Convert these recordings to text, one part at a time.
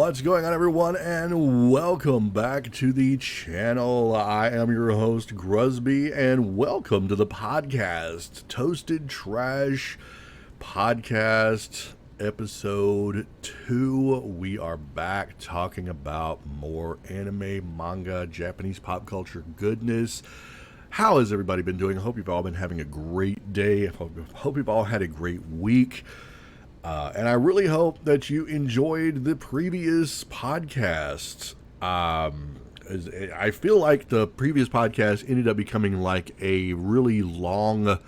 What's going on, everyone, and welcome back to the channel. I am your host, Gruzbee, and welcome to the podcast, Toasted Trash Podcast, episode 2. We are back talking about more anime, manga, Japanese pop culture goodness. How has everybody been doing? I hope you've all been having a great day. I hope you've all had a great week. And I really hope that you enjoyed the previous podcast. I feel like the previous podcast ended up becoming like a really long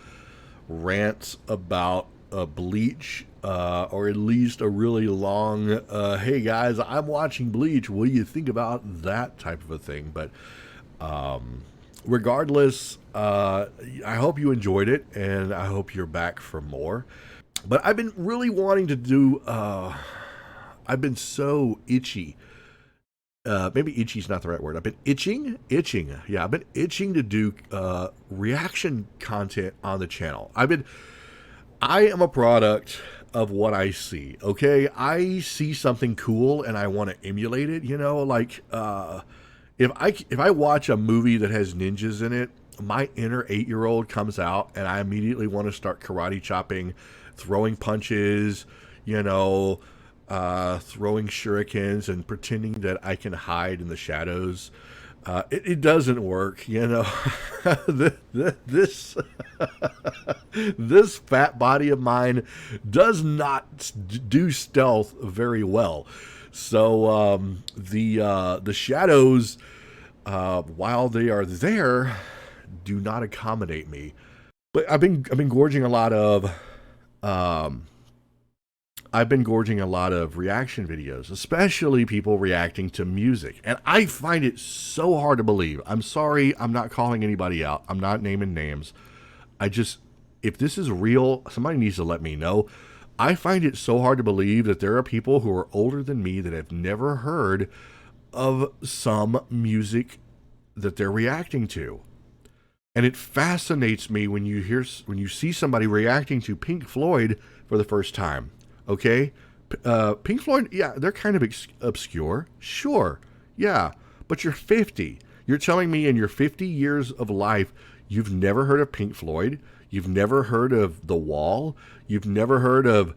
rant about Bleach, or at least a really long, hey guys, I'm watching Bleach, what do you think about that type of a thing? But regardless, I hope you enjoyed it, and I hope you're back for more. But I've been really wanting to do, I've been so itchy. Maybe itchy's not the right word. I've been itching. Yeah, I've been itching to do reaction content on the channel. I am a product of what I see, okay? I see something cool and I want to emulate it, you know? Like, if I watch a movie that has ninjas in it, my inner 8-year-old comes out and I immediately want to start karate chopping, throwing punches, you know, throwing shurikens and pretending that I can hide in the shadows. It doesn't work, you know. this this fat body of mine does not do stealth very well. So the shadows, while they are there, do not accommodate me. But I've been gorging a lot of reaction videos, especially people reacting to music. And I find it so hard to believe. I'm sorry, I'm not calling anybody out. I'm not naming names. If this is real, somebody needs to let me know. I find it so hard to believe that there are people who are older than me that have never heard of some music that they're reacting to. And it fascinates me when you see somebody reacting to Pink Floyd for the first time. Okay, Pink Floyd, yeah, they're kind of obscure, sure, yeah, but you're 50. You're telling me in your 50 years of life, you've never heard of Pink Floyd, you've never heard of The Wall, you've never heard of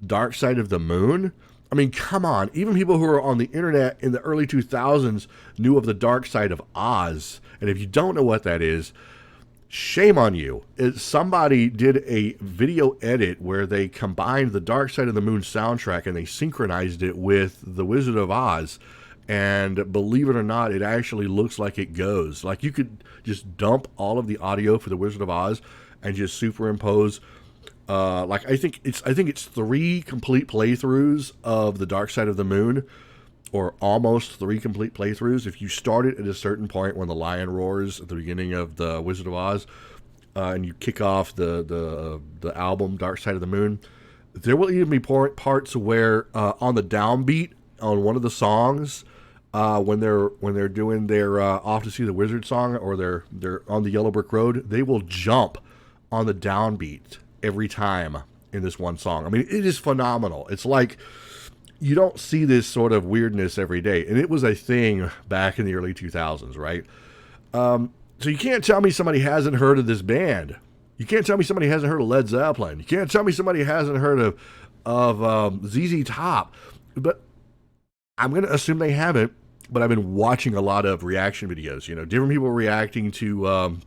Dark Side of the Moon? I mean, come on, even people who are on the internet in the early 2000s knew of the Dark Side of Oz, and if you don't know what that is, shame on you. Somebody did a video edit where they combined the Dark Side of the Moon soundtrack and they synchronized it with The Wizard of Oz. And believe it or not, it actually looks like it goes. Like you could just dump all of the audio for The Wizard of Oz and just superimpose. Like I think it's 3 complete playthroughs of the Dark Side of the Moon, or almost 3 complete playthroughs. If you start it at a certain point when the lion roars at the beginning of The Wizard of Oz, and you kick off the album Dark Side of the Moon, there will even be parts where on the downbeat on one of the songs, when they're doing their Off to See the Wizard song, or they're on the Yellow Brick Road, they will jump on the downbeat every time in this one song. I mean, it is phenomenal. It's like, you don't see this sort of weirdness every day. And it was a thing back in the early 2000s, right? So you can't tell me somebody hasn't heard of this band. You can't tell me somebody hasn't heard of Led Zeppelin. You can't tell me somebody hasn't heard of ZZ Top. But I'm going to assume they haven't. But I've been watching a lot of reaction videos. You know, different people reacting to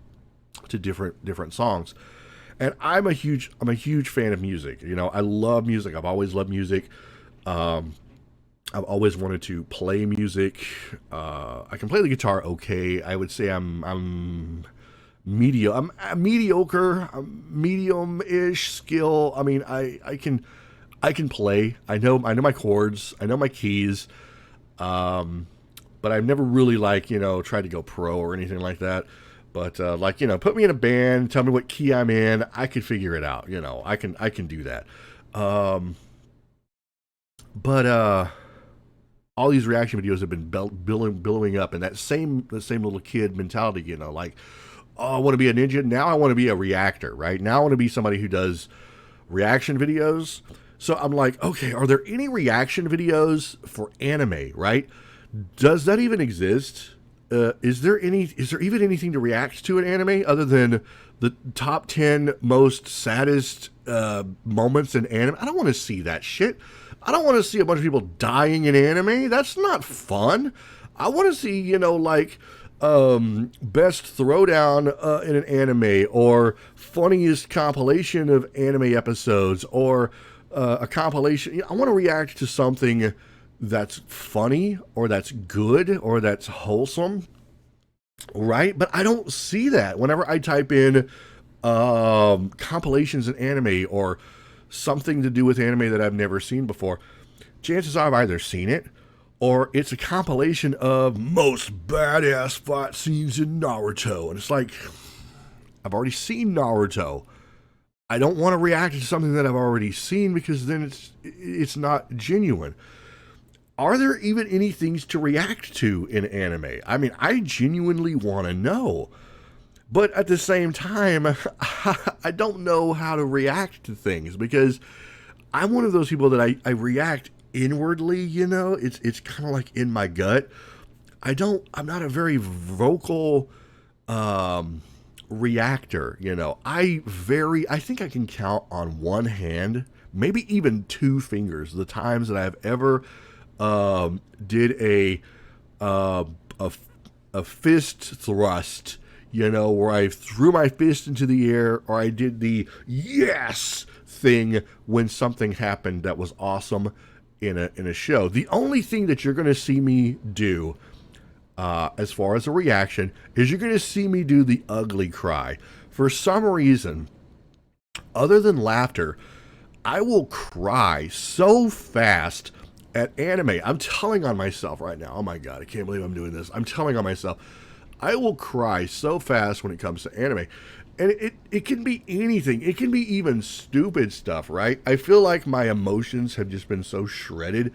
different songs. And I'm a huge fan of music. You know, I love music. I've always loved music. I've always wanted to play music. I can play the guitar okay. I would say I'm mediocre. I'm medium-ish skill. I mean, I can play. I know my chords. I know my keys. But I've never really tried to go pro or anything like that. But put me in a band, tell me what key I'm in. I could figure it out. You know, I can do that. But all these reaction videos have been billowing up, and that same little kid mentality, you know, like, oh, I want to be a ninja. Now I want to be a reactor, right? Now I want to be somebody who does reaction videos So I'm like, okay, are there any reaction videos for anime, right? Does that even exist? Is there even anything to react to in anime other than the top 10 most saddest moments in anime? I don't want to see that shit. I don't want to see a bunch of people dying in anime. That's not fun. I want to see, like best throwdown in an anime, or funniest compilation of anime episodes, or a compilation. I want to react to something that's funny, or that's good, or that's wholesome, right? But I don't see that whenever I type in compilations in anime, or something to do with anime that I've never seen before. Chances are I've either seen it, or it's a compilation of most badass fight scenes in Naruto. And it's like, I've already seen Naruto. I don't want to react to something that I've already seen, because then it's not genuine. Are there even any things to react to in anime? I mean, I genuinely want to know. But at the same time, I don't know how to react to things, because I'm one of those people that I react inwardly, It's kind of like in my gut. I'm not a very vocal reactor, I think I can count on one hand, maybe even two fingers, the times that I've ever did a fist thrust, where I threw my fist into the air, or I did the yes thing when something happened that was awesome in a show. The only thing that you're going to see me do, as far as a reaction, is you're going to see me do the ugly cry. For some reason, other than laughter, I will cry so fast at anime. I'm telling on myself right now. Oh my God, I can't believe I'm doing this. I'm telling on myself. I will cry so fast when it comes to anime. And it can be anything. It can be even stupid stuff, right? I feel like my emotions have just been so shredded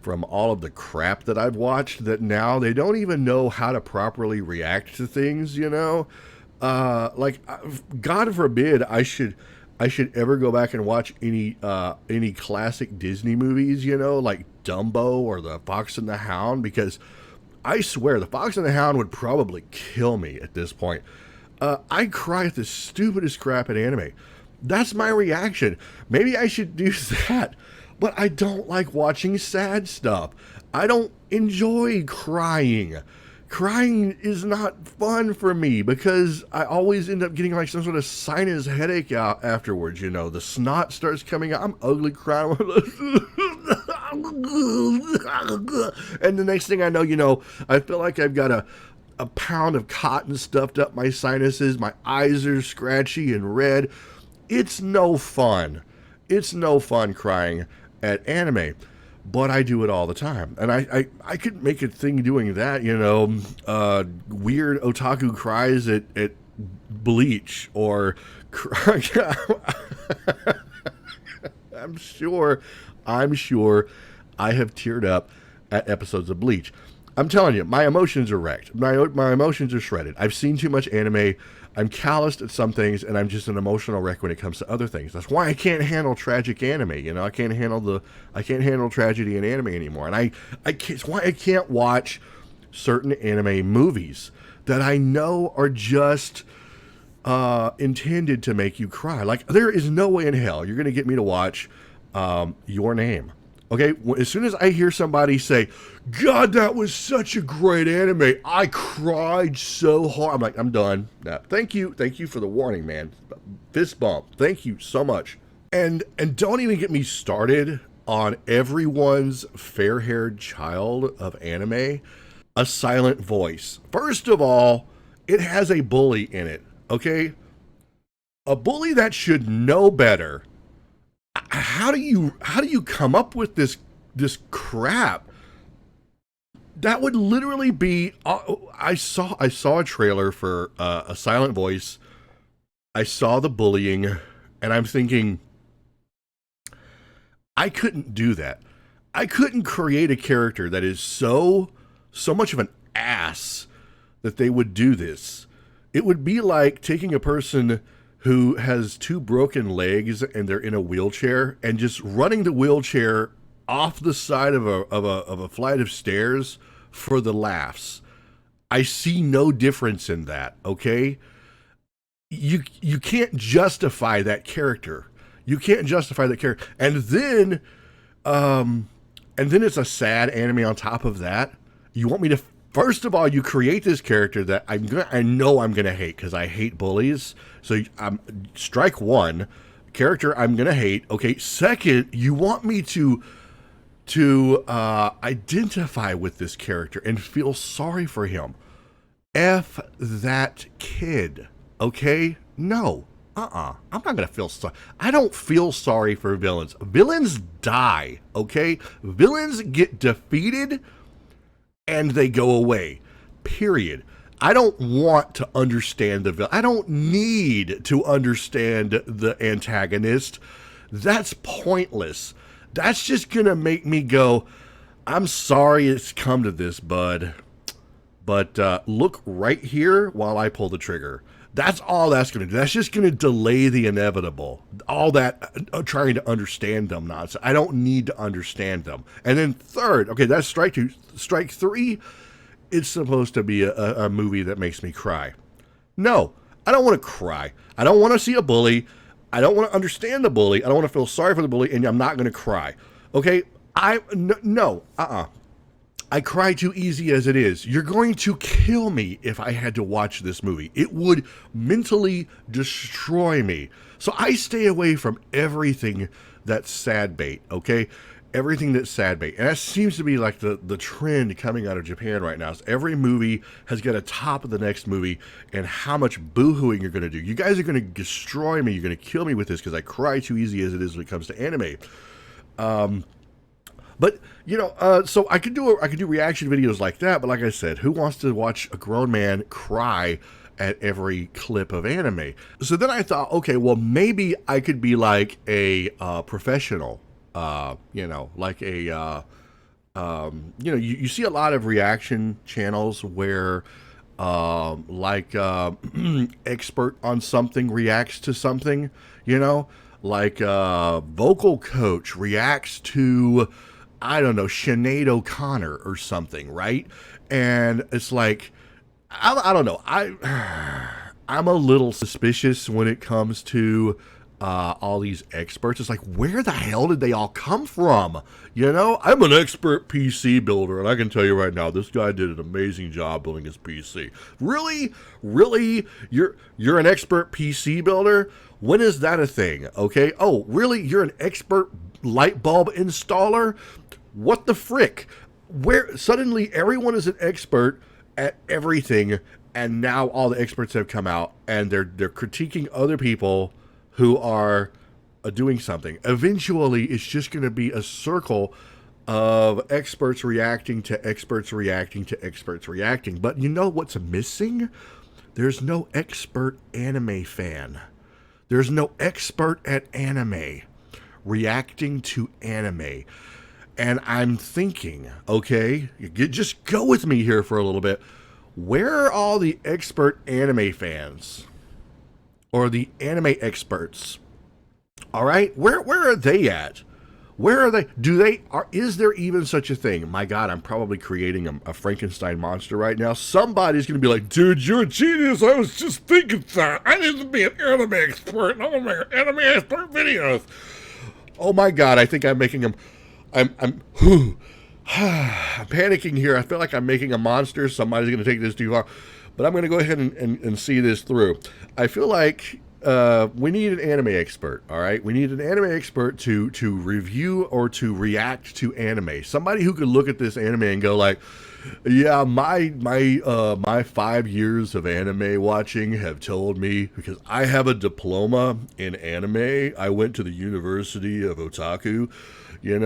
from all of the crap that I've watched that now they don't even know how to properly react to things, Like, God forbid I should ever go back and watch any classic Disney movies, like Dumbo or The Fox and the Hound, because I swear The Fox and the Hound would probably kill me at this point. I cry at the stupidest crap in anime. That's my reaction. Maybe I should do that. But I don't like watching sad stuff. I don't enjoy crying. Crying is not fun for me, because I always end up getting like some sort of sinus headache out afterwards. The snot starts coming out. I'm ugly crying. And the next thing I know, I feel like I've got a pound of cotton stuffed up my sinuses. My eyes are scratchy and red. It's no fun. It's no fun crying at anime. But I do it all the time. And I could make a thing doing that, weird otaku cries at Bleach, or I'm sure I have teared up at episodes of Bleach. I'm telling you, my emotions are wrecked. My emotions are shredded. I've seen too much anime. I'm calloused at some things, and I'm just an emotional wreck when it comes to other things. That's why I can't handle tragic anime. I can't handle tragedy in anime anymore. And it's why I can't watch certain anime movies that I know are just intended to make you cry. Like, there is no way in hell you're going to get me to watch Your Name. Okay, as soon as I hear somebody say, God, that was such a great anime, I cried so hard. I'm like, I'm done. No, thank you for the warning, man. Fist bump. Thank you so much. And don't even get me started on everyone's fair-haired child of anime, A Silent Voice. First of all, it has a bully in it, okay? A bully that should know better. How do you come up with this crap? That would literally be. I saw a trailer for A Silent Voice. I saw the bullying, and I'm thinking, I couldn't do that. I couldn't create a character that is so much of an ass that they would do this. It would be like taking a person who has two broken legs and they're in a wheelchair and just running the wheelchair off the side of a flight of stairs for the laughs. I see no difference in that, okay? You can't justify that character. You can't justify that character. And then it's a sad anime on top of that. You want me to first of all, you create this character that I know I'm gonna hate because I hate bullies. So strike one, character I'm gonna hate. Okay, second, you want me to identify with this character and feel sorry for him. F that kid. Okay? No. I'm not going to feel sorry. I don't feel sorry for villains. Villains die. Okay? Villains get defeated and they go away. Period. I don't want to understand the villain. I don't need to understand the antagonist. That's pointless. That's just going to make me go, I'm sorry it's come to this, bud. But look right here while I pull the trigger. That's all that's going to do. That's just going to delay the inevitable. All that trying to understand them nonsense. I don't need to understand them. And then third, okay, that's strike two. Strike three, it's supposed to be a movie that makes me cry. No, I don't want to cry. I don't want to see a bully. I don't want to understand the bully. I don't want to feel sorry for the bully, and I'm not going to cry. Okay? I cry too easy as it is. You're going to kill me if I had to watch this movie. It would mentally destroy me. So I stay away from everything that's sad bait, okay? Everything that's sad bait. And that seems to be like the trend coming out of Japan right now. Is every movie has got a top of the next movie and how much boo-hooing you're going to do. You guys are going to destroy me. You're going to kill me with this because I cry too easy as it is when it comes to anime. But so I could do reaction videos like that. But like I said, who wants to watch a grown man cry at every clip of anime? So then I thought, okay, well maybe I could be like a professional. You see a lot of reaction channels where expert on something reacts to something. Like vocal coach reacts to, I don't know, Sinead O'Connor or something, right? And it's like, I don't know. I'm a little suspicious when it comes to all these experts. It's like, where the hell did they all come from? I'm an expert PC builder, and I can tell you right now, this guy did an amazing job building his PC. Really? You're an expert PC builder? When is that a thing? Okay. Oh, really? You're an expert light bulb installer? What the frick? Where suddenly everyone is an expert at everything, and now all the experts have come out and they're critiquing other people who are doing something. Eventually, it's just going to be a circle of experts reacting to experts reacting to experts reacting. But you know what's missing? There's no expert anime fan. There's no expert at anime reacting to anime. And I'm thinking, okay, just go with me here for a little bit. Where are all the expert anime fans? Or the anime experts? All right, where are they at? Where are they? Is there even such a thing? My God, I'm probably creating a Frankenstein monster right now. Somebody's going to be like, dude, you're a genius. I was just thinking that. I need to be an anime expert. I'm going to make anime expert videos. Oh my God, I think I'm making them. I'm panicking here. I feel like I'm making a monster. Somebody's going to take this too far. But I'm going to go ahead and see this through. I feel like we need an anime expert, all right? We need an anime expert to review or to react to anime. Somebody who could look at this anime and go like, yeah, my 5 years of anime watching have told me, because I have a diploma in anime. I went to the University of Otaku, in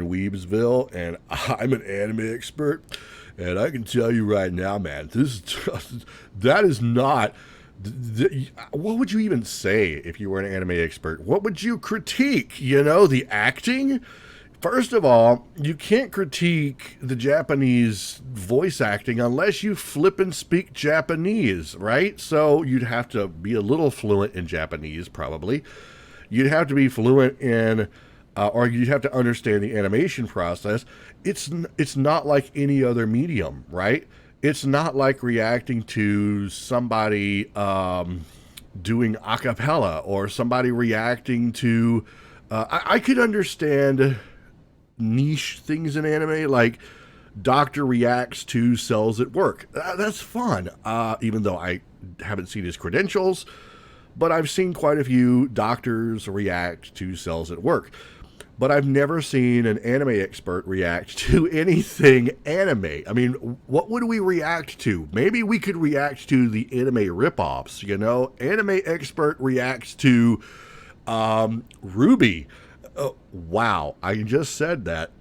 Weebsville, and I'm an anime expert. And I can tell you right now, man, that is not. What would you even say if you were an anime expert? What would you critique? The acting? First of all, you can't critique the Japanese voice acting unless you flip and speak Japanese, right? So you'd have to be a little fluent in Japanese, probably. You'd have to be fluent in, or you'd have to understand the animation process. It's not like any other medium, right? It's not like reacting to somebody doing a cappella or somebody reacting to. I could understand niche things in anime, like Doctor reacts to cells at work. That's fun, even though I haven't seen his credentials, but I've seen quite a few doctors react to cells at work. But I've never seen an anime expert react to anything anime. I mean, what would we react to? Maybe we could react to the anime ripoffs, you know? Anime expert reacts to Ruby. Wow, I just said that.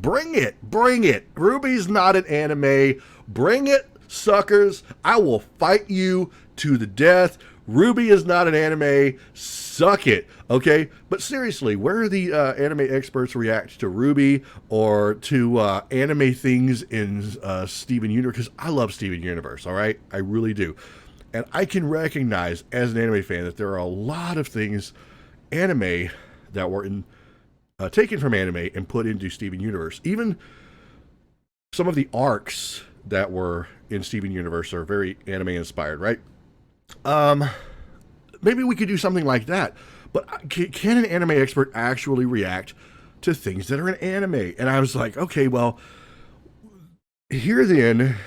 Bring it, bring it. Ruby's not an anime. Bring it, suckers. I will fight you to the death. Ruby is not an anime. Suck it, okay? But seriously, where are the anime experts react to Ruby or to anime things in Steven Universe? Because I love Steven Universe, all right? I really do. And I can recognize as an anime fan that there are a lot of things anime that were taken from anime and put into Steven Universe. Even some of the arcs that were in Steven Universe are very anime inspired, right? Maybe we could do something like that. But can an anime expert actually react to things that are in anime? And I was like, okay, well, here then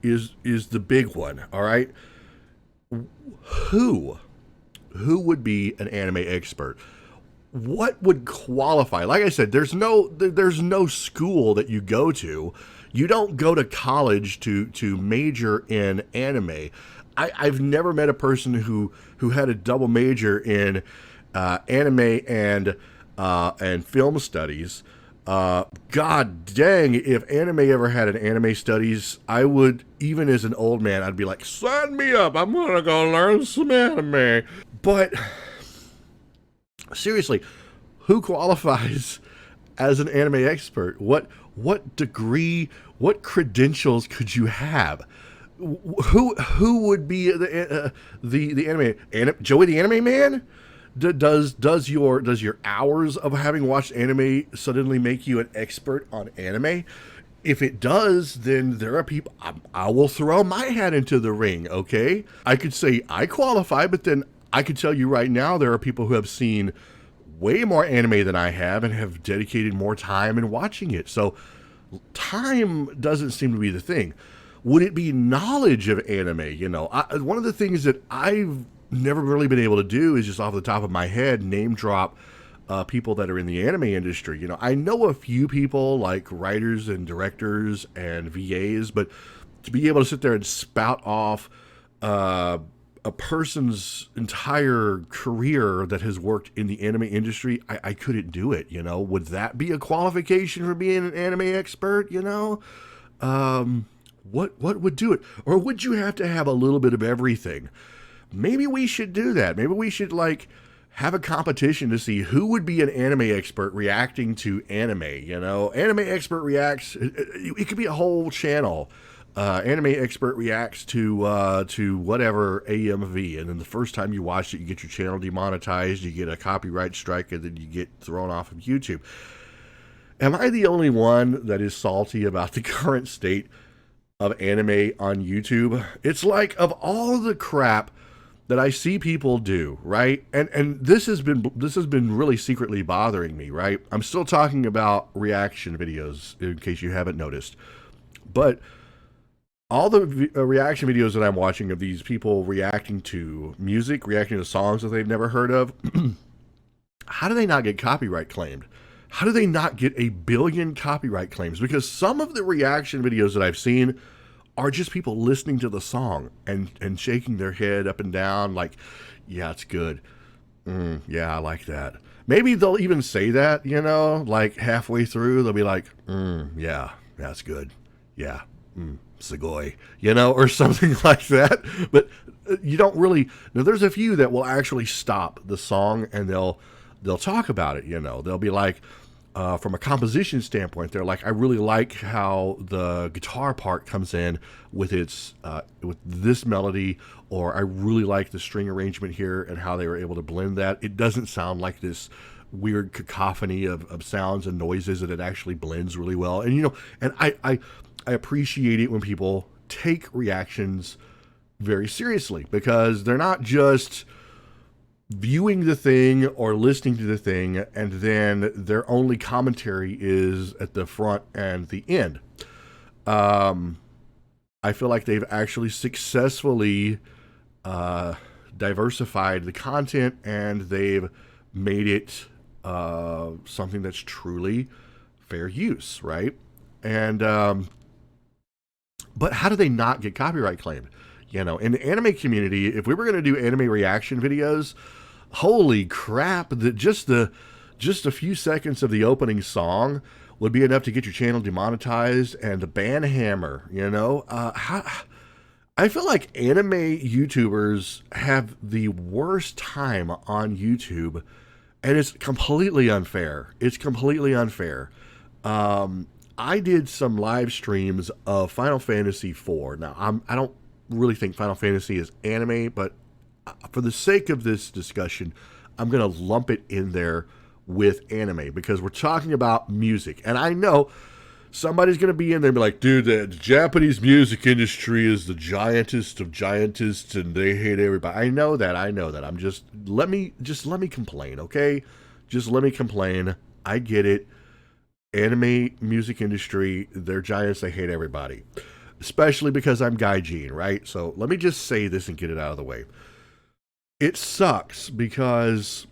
is the big one, all right? Who would be an anime expert? What would qualify? Like I said, there's no school that you go to. You don't go to college to major in anime. I've never met a person who had a double major in anime and film studies. God dang, if anime ever had an anime studies, I would, even as an old man, I'd be like, sign me up. I'm gonna go learn some anime. But seriously, who qualifies as an anime expert? What degree, what credentials could you have? Who would be the anime Joey the Anime Man? Does your hours of having watched anime suddenly make you an expert on anime? If it does, then there are people. I will throw my hat into the ring. Okay, I could say I qualify, but then I could tell you right now there are people who have seen way more anime than I have and have dedicated more time in watching it. So time doesn't seem to be the thing. Would it be knowledge of anime? You know, one of the things that I've never really been able to do is just off the top of my head name drop people that are in the anime industry. You know, I know a few people like writers and directors and VAs, but to be able to sit there and spout off a person's entire career that has worked in the anime industry, I couldn't do it. You know, would that be a qualification for being an anime expert? You know, what would do it? Or would you have to have a little bit of everything? Maybe we should do that. Maybe we should like have a competition to see who would be an anime expert reacting to anime. You know, anime expert reacts. It could be a whole channel. Anime expert reacts to whatever AMV, and then the first time you watch it, you get your channel demonetized, you get a copyright strike, and then you get thrown off of YouTube. Am I the only one that is salty about the current state of anime on YouTube? It's like, of all the crap that I see people do, right? And this has been really secretly bothering me, right? I'm still talking about reaction videos in case you haven't noticed. But all the reaction videos that I'm watching of these people reacting to music, reacting to songs that they've never heard of, how do they not get copyright claimed? How do they not get 1 billion copyright claims? Because some of the reaction videos that I've seen are just people listening to the song and shaking their head up and down like, yeah, it's good. Yeah, I like that. Maybe they'll even say that, you know, like halfway through, they'll be like, yeah, that's good. Yeah, Sugoi, you know, or something like that. But you don't really, now there's a few that will actually stop the song and they'll talk about it, you know. They'll be like, from a composition standpoint, they're like, I really like how the guitar part comes in with its with this melody, or I really like the string arrangement here and how they were able to blend that. It doesn't sound like this weird cacophony of sounds and noises, and it actually blends really well. And and I appreciate it when people take reactions very seriously, because they're not just viewing the thing or listening to the thing and then their only commentary is at the front and the end. I feel like they've actually successfully diversified the content, and they've made it something that's truly fair use, right? And but how do they not get copyright claimed? In the anime community, if we were going to do anime reaction videos, holy crap, just a few seconds of the opening song would be enough to get your channel demonetized and the ban hammer. I feel like anime YouTubers have the worst time on YouTube, and it's completely unfair. It's completely unfair. I did some live streams of Final Fantasy IV. Now, I don't really think Final Fantasy is anime, but for the sake of this discussion, I'm going to lump it in there with anime, because we're talking about music. And I know somebody's going to be in there and be like, dude, the Japanese music industry is the giantest of giantest and they hate everybody. I know that. I'm just let me complain, okay? Just let me complain. I get it. Anime music industry, they're giants, they hate everybody. Especially because I'm Gaijin, right? So let me just say this and get it out of the way. It sucks because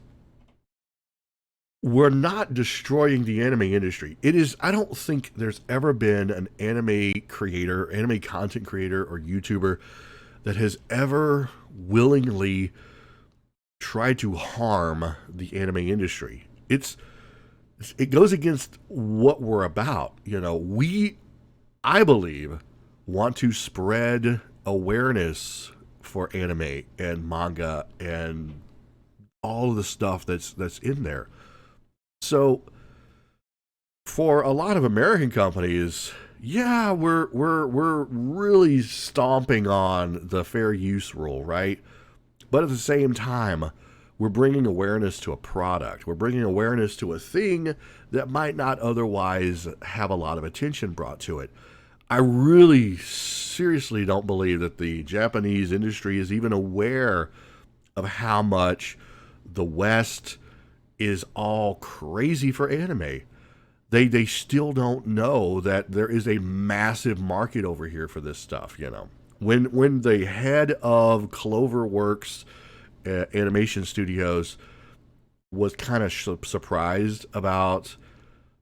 we're not destroying the anime industry. I don't think there's ever been an anime creator, anime content creator, or YouTuber that has ever willingly tried to harm the anime industry. It goes against what we're about. I believe, want to spread awareness for anime and manga and all of the stuff that's in there. So for a lot of American companies, yeah, we're really stomping on the fair use rule, right? But at the same time, we're bringing awareness to a product. We're bringing awareness to a thing that might not otherwise have a lot of attention brought to it. I really seriously don't believe that the Japanese industry is even aware of how much the West is all crazy for anime. They still don't know that there is a massive market over here for this stuff. When the head of Cloverworks animation studios was kind of surprised about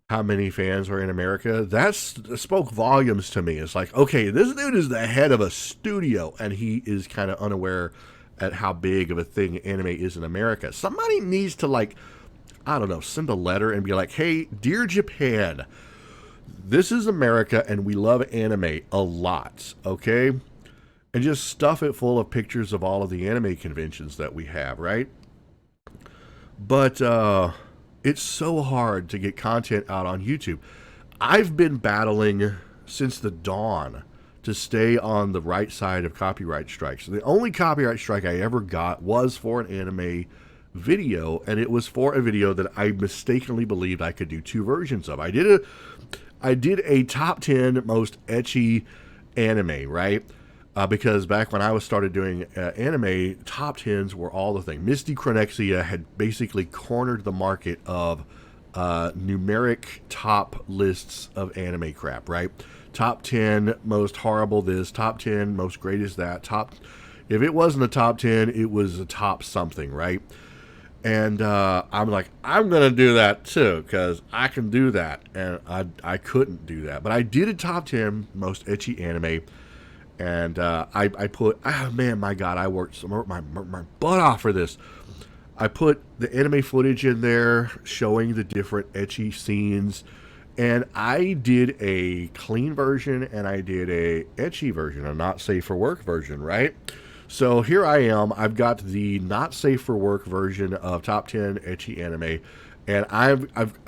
how many fans were in America, that spoke volumes to me. It's like, okay, this dude is the head of a studio, and he is kind of unaware at how big of a thing anime is in America. Somebody needs to, I don't know, send a letter and be like, hey, dear Japan, this is America, and we love anime a lot, okay? And just stuff it full of pictures of all of the anime conventions that we have, right? But it's so hard to get content out on YouTube. I've been battling since the dawn to stay on the right side of copyright strikes. The only copyright strike I ever got was for an anime video, and it was for a video that I mistakenly believed I could do two versions of. I did a top 10 most ecchi anime, right? Because back when I started doing anime, top 10s were all the thing. Misty Chronexia had basically cornered the market of numeric top lists of anime crap, right? Top 10 most horrible this, top 10 most greatest that, if it wasn't a top 10, it was a top something, right? And I'm like, I'm going to do that too, because I can do that. And I couldn't do that. But I did a top 10 most ecchi anime. And I put, oh man, my God, I worked my butt off for this. I put the anime footage in there showing the different ecchi scenes. And I did a clean version and I did a ecchi version, a not safe for work version, right? So here I am. I've got the not safe for work version of top 10 ecchi anime. And I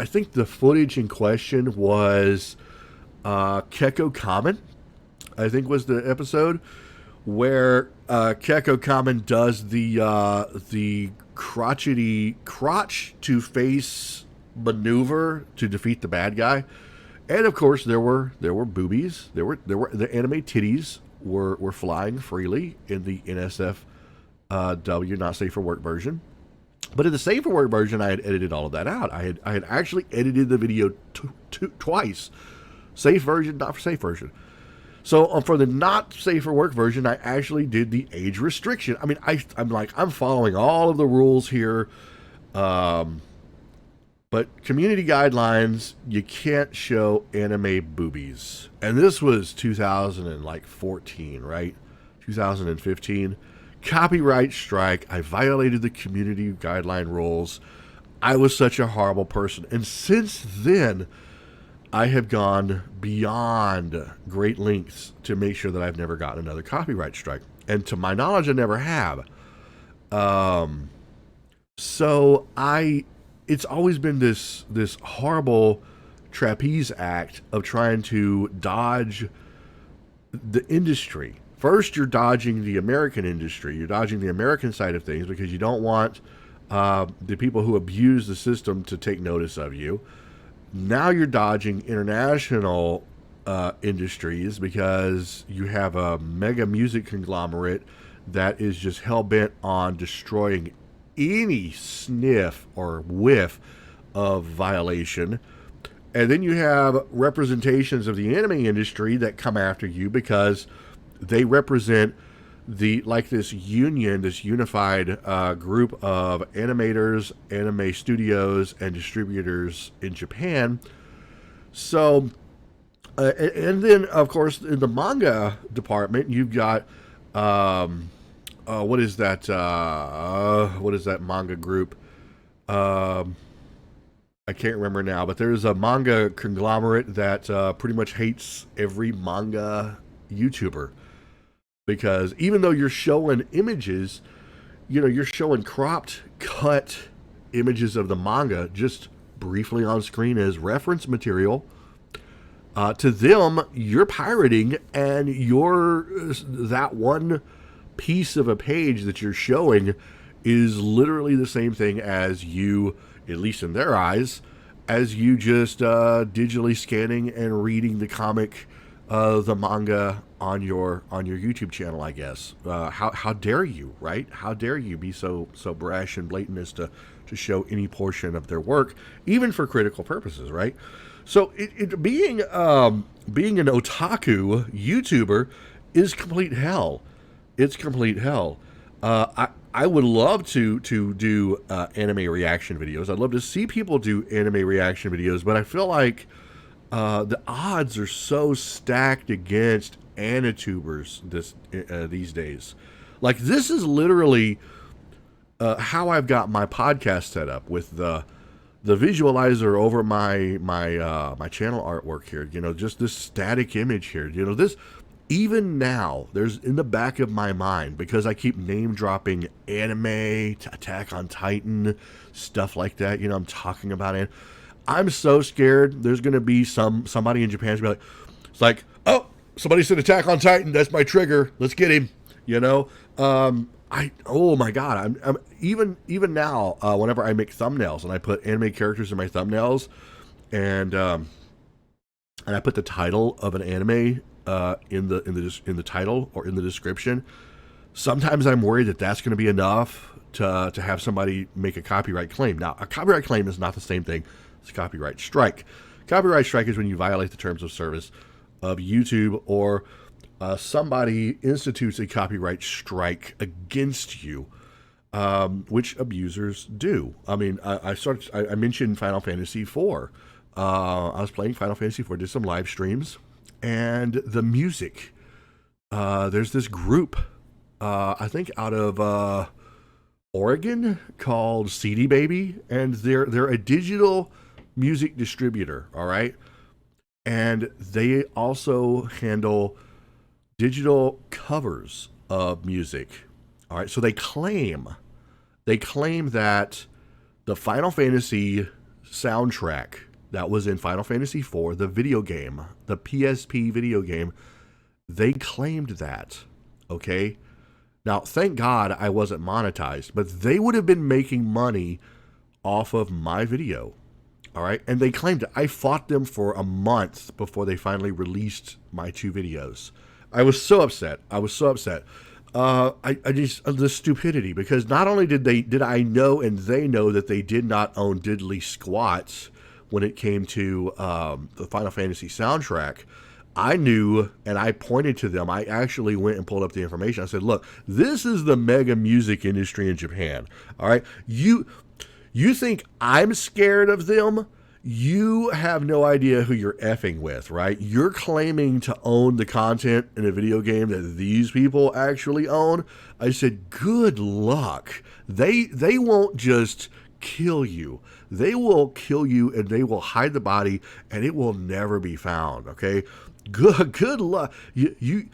think the footage in question was Keko Common, I think was the episode where Keko Common does the crotchety crotch to face maneuver to defeat the bad guy. And of course there were boobies. There were the anime titties were flying freely in the NSFW not safe for work version. But in the safe for work version, I had edited all of that out. I had actually edited the video twice, safe version, not for safe version. So for the not safe for work version, I actually did the age restriction. I mean, I'm following all of the rules here. But community guidelines, you can't show anime boobies. And this was 2014, right? 2015. Copyright strike. I violated the community guideline rules. I was such a horrible person. And since then, I have gone beyond great lengths to make sure that I've never gotten another copyright strike. And to my knowledge, I never have. So it's always been this horrible trapeze act of trying to dodge the industry. First, you're dodging the American industry. You're dodging the American side of things because you don't want the people who abuse the system to take notice of you. Now you're dodging international industries because you have a mega music conglomerate that is just hell-bent on destroying any sniff or whiff of violation. And then you have representations of the anime industry that come after you because they represent this union, this unified group of animators, anime studios, and distributors in Japan. So, and then of course in the manga department, you've got what is that? What is that manga group? I can't remember now, but there's a manga conglomerate that pretty much hates every manga YouTuber. Because even though you're showing images, you're showing cropped, cut images of the manga just briefly on screen as reference material. To them, you're pirating, and that one piece of a page that you're showing is literally the same thing as you, at least in their eyes, as you just digitally scanning and reading the comic, the manga on your YouTube channel, I guess. How dare you, right? How dare you be so brash and blatant as to show any portion of their work, even for critical purposes, right? So being an otaku YouTuber is complete hell. It's complete hell. I would love to do anime reaction videos. I'd love to see people do anime reaction videos, but I feel like the odds are so stacked against Anitubers these days. Like, this is literally how I've got my podcast set up with the visualizer over my channel artwork here. Just this static image here. This, even now, there's in the back of my mind, because I keep name dropping anime, Attack on Titan, stuff like that. I'm talking about it. I'm so scared there's going to be somebody in Japan's going to be like, it's like, oh, somebody said Attack on Titan. That's my trigger. Let's get him. Oh my God. I'm even now, whenever I make thumbnails and I put anime characters in my thumbnails and I put the title of an anime in the title or in the description, sometimes I'm worried that that's going to be enough to have somebody make a copyright claim. Now, a copyright claim is not the same thing as a copyright strike. Copyright strike is when you violate the terms of service of YouTube, or somebody institutes a copyright strike against you, which abusers do. I mean, I mentioned Final Fantasy IV. I was playing Final Fantasy IV, did some live streams, and the music. There's this group, I think out of Oregon, called CD Baby, and they're a digital music distributor. All right, and they also handle digital covers of music. All right, so they claim that the Final Fantasy soundtrack that was in Final Fantasy IV, the video game, the PSP video game, they claimed that. Okay? Now, thank God I wasn't monetized, but they would have been making money off of my video. All right? And they claimed it. I fought them for a month before they finally released my 2 videos. I was so upset. I just the stupidity, because not only did I know and they know that they did not own diddly squats when it came to the Final Fantasy soundtrack. I knew, and I pointed to them. I actually went and pulled up the information. I said, look, this is the mega music industry in Japan. All right, you think I'm scared of them? You have no idea who you're effing with, right? You're claiming to own the content in a video game that these people actually own. I said, good luck. They won't just kill you. They will kill you, and they will hide the body, and it will never be found, okay? Good luck. You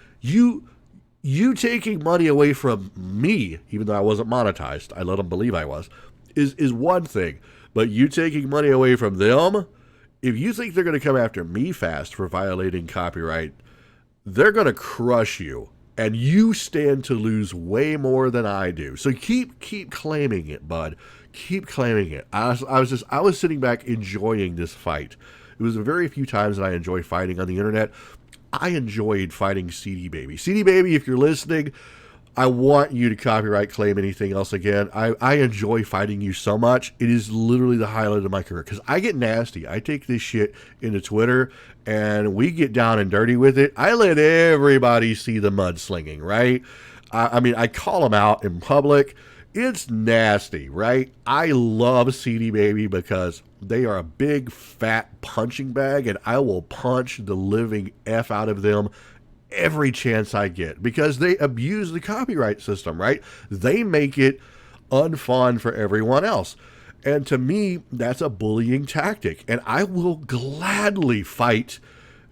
taking money away from me, even though I wasn't monetized, I let them believe I was, is one thing. But you taking money away from them, if you think they're going to come after me fast for violating copyright, they're going to crush you. And you stand to lose way more than I do. So keep claiming it, bud. Keep claiming it. I was sitting back enjoying this fight. It was the very few times that I enjoy fighting on the internet. I enjoyed fighting CD Baby. CD Baby, if you're listening, I want you to copyright claim anything else again. I enjoy fighting you so much. It is literally the highlight of my career, because I get nasty. I take this shit into Twitter, and we get down and dirty with it. I let everybody see the mudslinging, right? I mean, I call them out in public. It's nasty, right? I love CD Baby because they are a big, fat punching bag, and I will punch the living F out of them every chance I get, because they abuse the copyright system, right? They make it unfun for everyone else. And to me, that's a bullying tactic. And I will gladly fight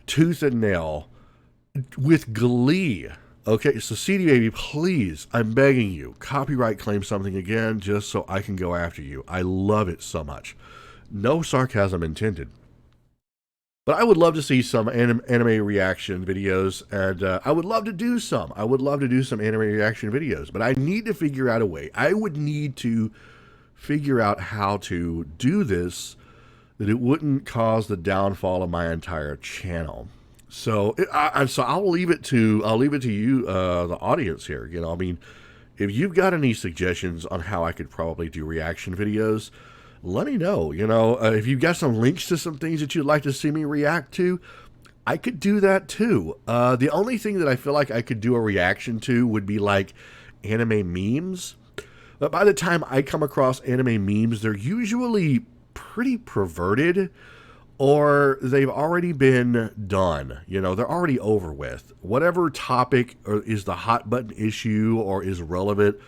tooth and nail with glee. Okay, so CD Baby, please, I'm begging you, copyright claim something again just so I can go after you. I love it so much. No sarcasm intended. But I would love to see some anime reaction videos, and I would love to do some. I would love to do some anime reaction videos, but I need to figure out a way. I would need to figure out how to do this that it wouldn't cause the downfall of my entire channel. So I'll leave it to you, the audience here. You know, I mean, if you've got any suggestions on how I could probably do reaction videos, let me know. You know, if you've got some links to some things that you'd like to see me react to, I could do that too. The only thing that I feel like I could do a reaction to would be like anime memes. But by the time I come across anime memes, they're usually pretty perverted, or they've already been done. You know, they're already over with. Whatever topic is the hot button issue or is relevant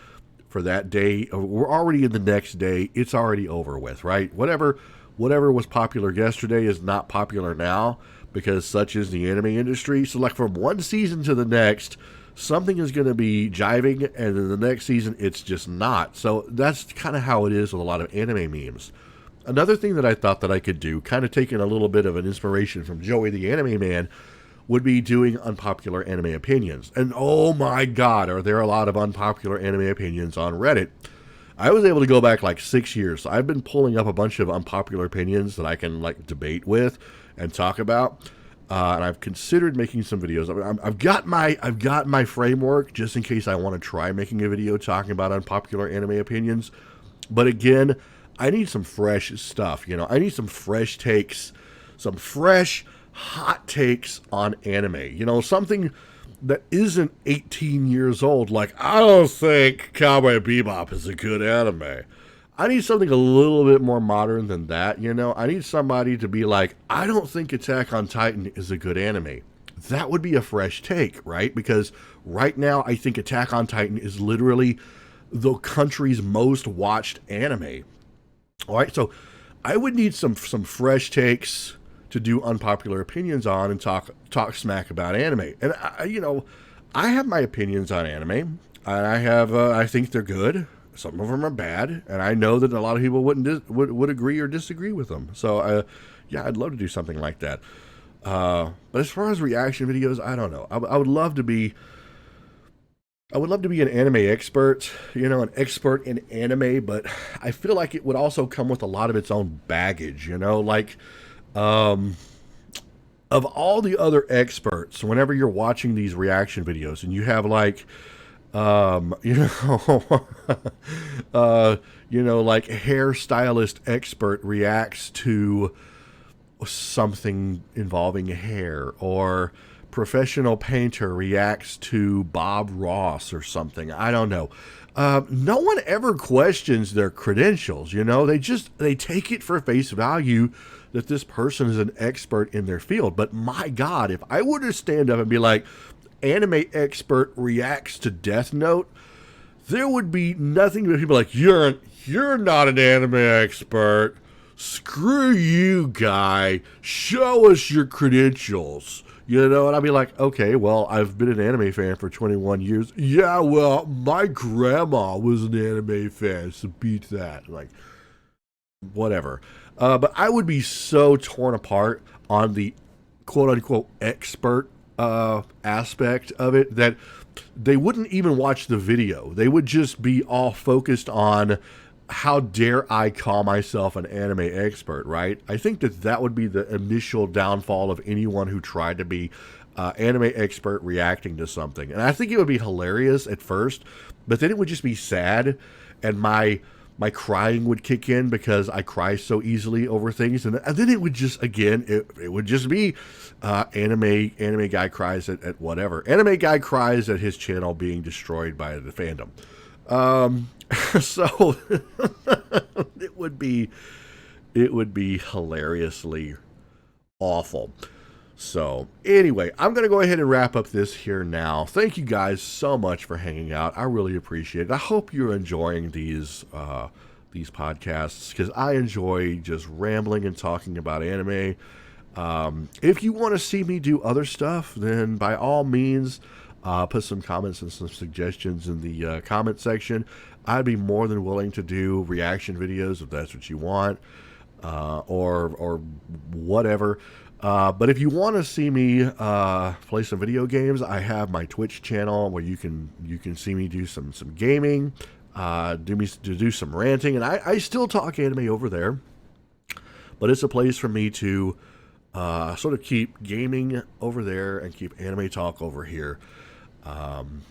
for that day, we're already in the next day. It's already over with, right? Whatever was popular yesterday is not popular now, because such is the anime industry. So like from one season to the next, something is going to be jiving, and then the next season it's just not. So that's kind of how it is with a lot of anime memes. Another thing that I thought that I could do, kind of taking a little bit of an inspiration from Joey the Anime Man, would be doing unpopular anime opinions. And oh my god, are there a lot of unpopular anime opinions on Reddit. I was able to go back like 6 years. So I've been pulling up a bunch of unpopular opinions that I can like debate with and talk about. And I've considered making some videos. I've got my framework just in case I want to try making a video talking about unpopular anime opinions. But again, I need some fresh stuff. You know, I need some fresh takes, some fresh hot takes on anime. You know, something that isn't 18 years old. Like, I don't think Cowboy Bebop is a good anime. I need something a little bit more modern than that, you know? I need somebody to be like, I don't think Attack on Titan is a good anime. That would be a fresh take, right? Because right now, I think Attack on Titan is literally the country's most watched anime. All right, so I would need some fresh takes to do unpopular opinions on and talk smack about anime. And, I have my opinions on anime. And I think they're good. some of them are bad, and I know that a lot of people would agree or disagree with them. So, yeah, I'd love to do something like that. But as far as reaction videos, I don't know. I would love to be. I would love to be an anime expert, an expert in anime, but I feel like it would also come with a lot of its own baggage, like um, of all the other experts, whenever you're watching these reaction videos and you have like, you know, like hairstylist expert reacts to something involving hair, or professional painter reacts to Bob Ross or something. I don't know. No one ever questions their credentials. They take it for face value that this person is an expert in their field. But my God, if I were to stand up and be like, anime expert reacts to Death Note, there would be nothing but people like, you're not an anime expert. Screw you, guy. Show us your credentials. And I'd be like, okay, well, I've been an anime fan for 21 years. Yeah, well, my grandma was an anime fan, so beat that. Like, whatever. But I would be so torn apart on the quote-unquote expert aspect of it that they wouldn't even watch the video. They would just be all focused on, how dare I call myself an anime expert, right? I think that would be the initial downfall of anyone who tried to be anime expert reacting to something. And I think it would be hilarious at first, but then it would just be sad, and my crying would kick in because I cry so easily over things. And then it would just, again, it would just be anime guy cries at whatever. Anime guy cries at his channel being destroyed by the fandom. So it would be hilariously awful. So anyway, I'm going to go ahead and wrap up this here now. Thank you guys so much for hanging out. I really appreciate it. I hope you're enjoying these podcasts, because I enjoy just rambling and talking about anime. If you want to see me do other stuff, then by all means, put some comments and some suggestions in the comment section. I'd be more than willing to do reaction videos if that's what you want, or whatever. But if you want to see me play some video games, I have my Twitch channel where you can see me do some gaming, do some ranting, and I still talk anime over there. But it's a place for me to sort of keep gaming over there and keep anime talk over here. And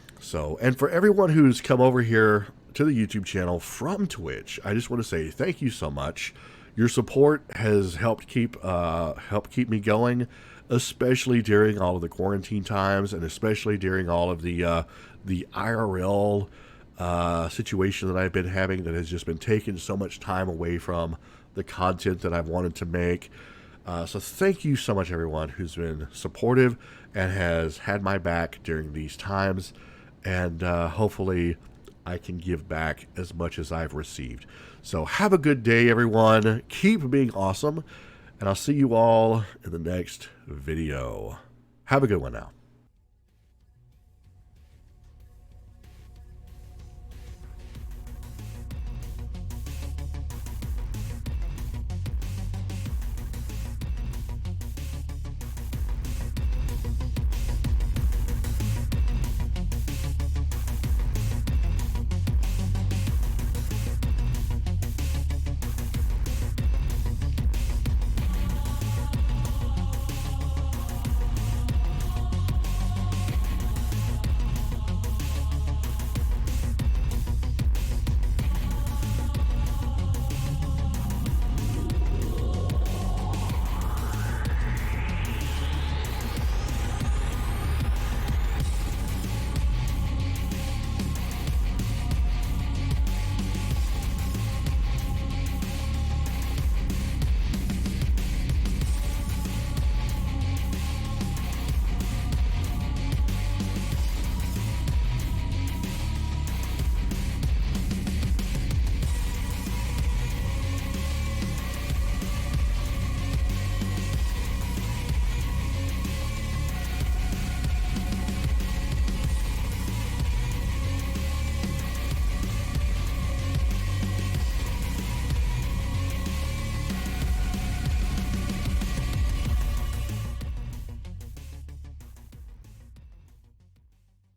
for everyone who's come over here to the YouTube channel from Twitch, I just want to say thank you so much. Your support has helped keep me going, especially during all of the quarantine times, and especially during all of the IRL situation that I've been having, that has just been taking so much time away from the content that I've wanted to make. So thank you so much, everyone who's been supportive and has had my back during these times. And hopefully I can give back as much as I've received. So have a good day, everyone. Keep being awesome. And I'll see you all in the next video. Have a good one now.